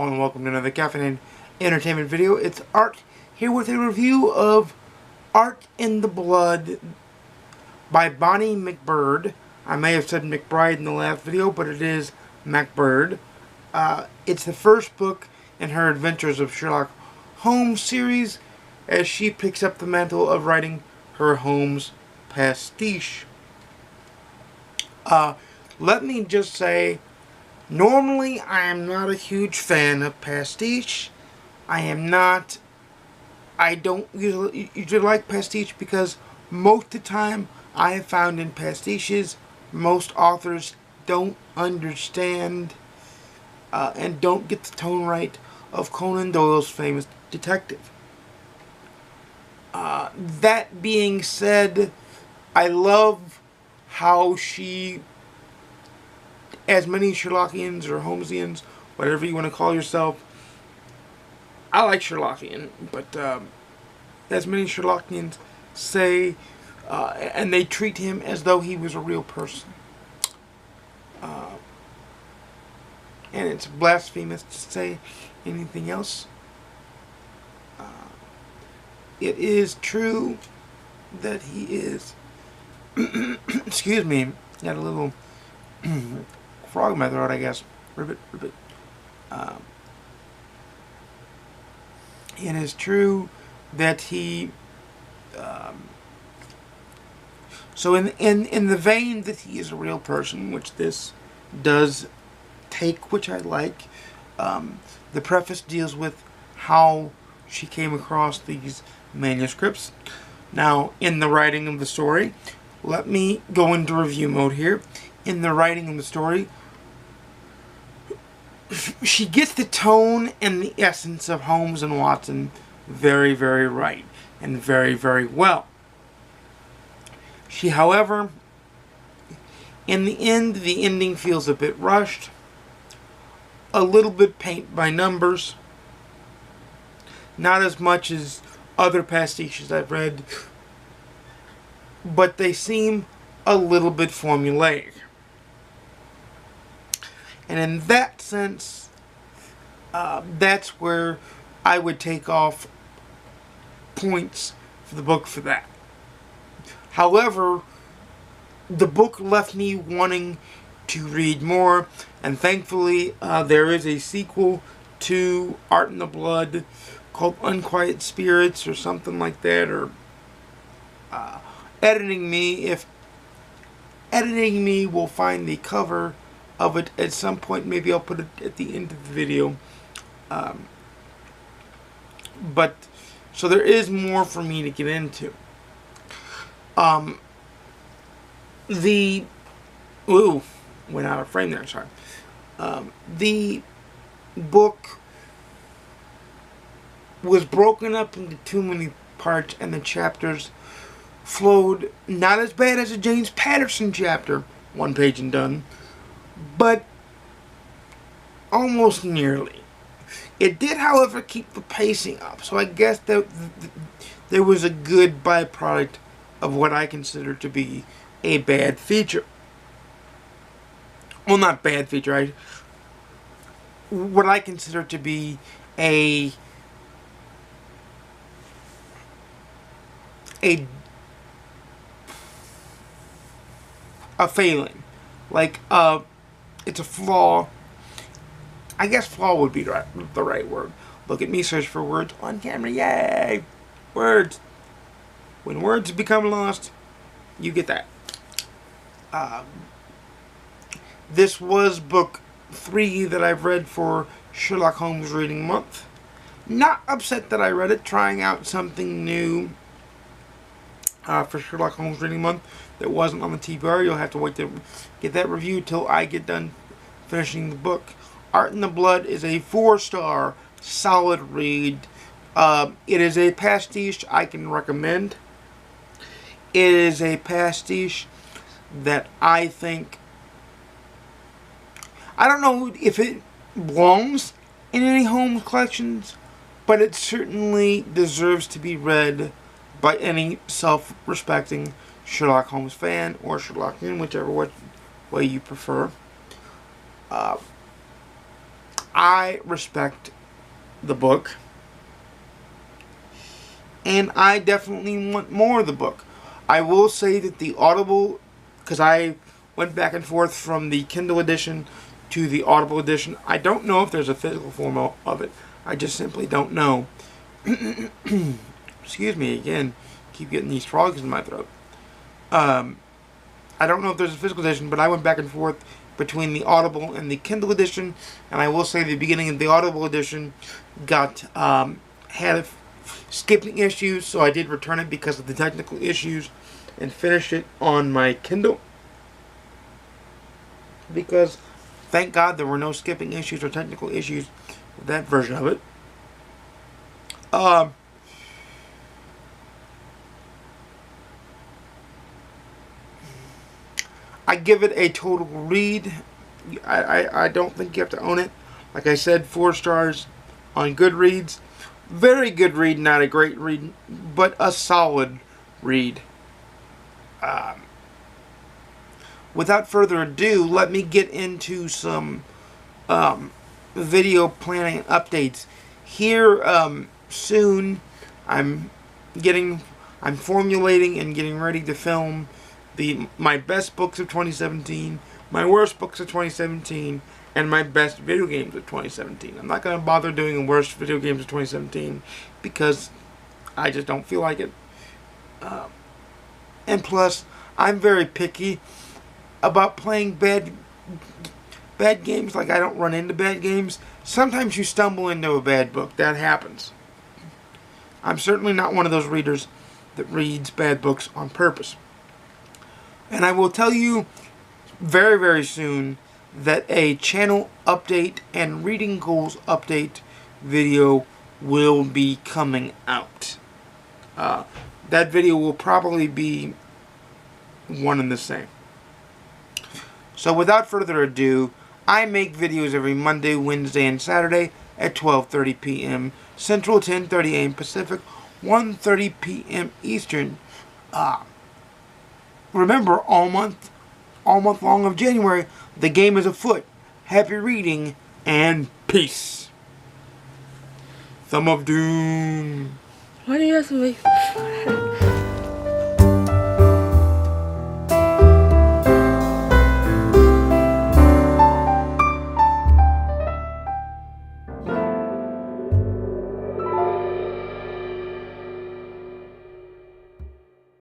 all, and welcome to another caffeinated entertainment video. It's Art here with a review of Art in the Blood by Bonnie MacBird. I may have said McBride in the last video, but it is MacBird. It's the first book in her Adventures of Sherlock Holmes series, as she picks up the mantle of writing her Holmes pastiche. Let me just say, normally I am not a huge fan of pastiche. I don't usually like pastiche because most of the time I have found in pastiches, most authors don't understand and don't get the tone right of Conan Doyle's famous detective. That being said, I love how she, as many Sherlockians or Holmesians, whatever you want to call yourself, I like Sherlockian, but as many Sherlockians say, and they treat him as though he was a real person. And it's blasphemous to say anything else. It is true that he is, excuse me, got a little frog in my throat, I guess. Ribbit, ribbit. It is true that he, so in the vein that he is a real person, which this does take, which I like, the preface deals with how she came across these manuscripts. Now, in the writing of the story, let me go into review mode here. In the writing of the story, she gets the tone and the essence of Holmes and Watson very, very right, and very, very well. She, however, in the end, the ending feels a bit rushed, a little bit paint by numbers, not as much as other pastiches I've read, but they seem a little bit formulaic. And in that sense, that's where I would take off points for the book for that. However, the book left me wanting to read more, and thankfully there is a sequel to Art in the Blood called Unquiet Spirits or something like that, or Editing Me will find the cover of it at some point. Maybe I'll put it at the end of the video. But so there is more for me to get into. Went out of frame there, sorry. The book was broken up into too many parts, and the chapters flowed not as bad as a James Patterson chapter, one page and done, but almost nearly. It did, however, keep the pacing up, so I guess that there was a good byproduct of what I consider to be a bad feature. Well, not bad feature, what I consider to be a failing. Like, it's a flaw. I guess flaw would be the right word. Look at me search for words on camera. Yay! Words. When words become lost, you get that. This was book 3 that I've read for Sherlock Holmes Reading Month. Not upset that I read it, trying out something new for Sherlock Holmes Reading Month that wasn't on the TBR. You'll have to wait to get that review till I get done finishing the book. Art in the Blood is a 4-star solid read. It is a pastiche I can recommend. It is a pastiche that I think, I don't know if it belongs in any Holmes collections, but it certainly deserves to be read by any self-respecting Sherlock Holmes fan or Sherlockian, whichever way you prefer. I respect the book. And I definitely want more of the book. I will say that the Audible, because I went back and forth from the Kindle edition to the Audible edition. I don't know if there's a physical form of it. I just simply don't know. Excuse me again. Keep getting these frogs in my throat. I don't know if there's a physical edition, but I went back and forth between the Audible and the Kindle edition. And I will say the beginning of the Audible edition got had skipping issues, so I did return it because of the technical issues and finish it on my Kindle. Because, thank God, there were no skipping issues or technical issues with that version of it. I give it a total read. I don't think you have to own it. Like I said, 4 stars on Goodreads. Very good read, not a great read, but a solid read. Without further ado, let me get into some video planning and updates. Here soon, I'm formulating and getting ready to film my best books of 2017, my worst books of 2017, and my best video games of 2017. I'm not going to bother doing the worst video games of 2017 because I just don't feel like it. And plus, I'm very picky about playing bad games. Like, I don't run into bad games. Sometimes you stumble into a bad book. That happens. I'm certainly not one of those readers that reads bad books on purpose. And I will tell you very, very soon that a channel update and reading goals update video will be coming out. That video will probably be one and the same. So without further ado, I make videos every Monday, Wednesday, and Saturday at 12:30 p.m. Central, 10:30 a.m. Pacific, 1:30 p.m. Eastern. Remember, all month long of January, the game is afoot. Happy reading, and peace. Thumb of Doom. Why do you have to make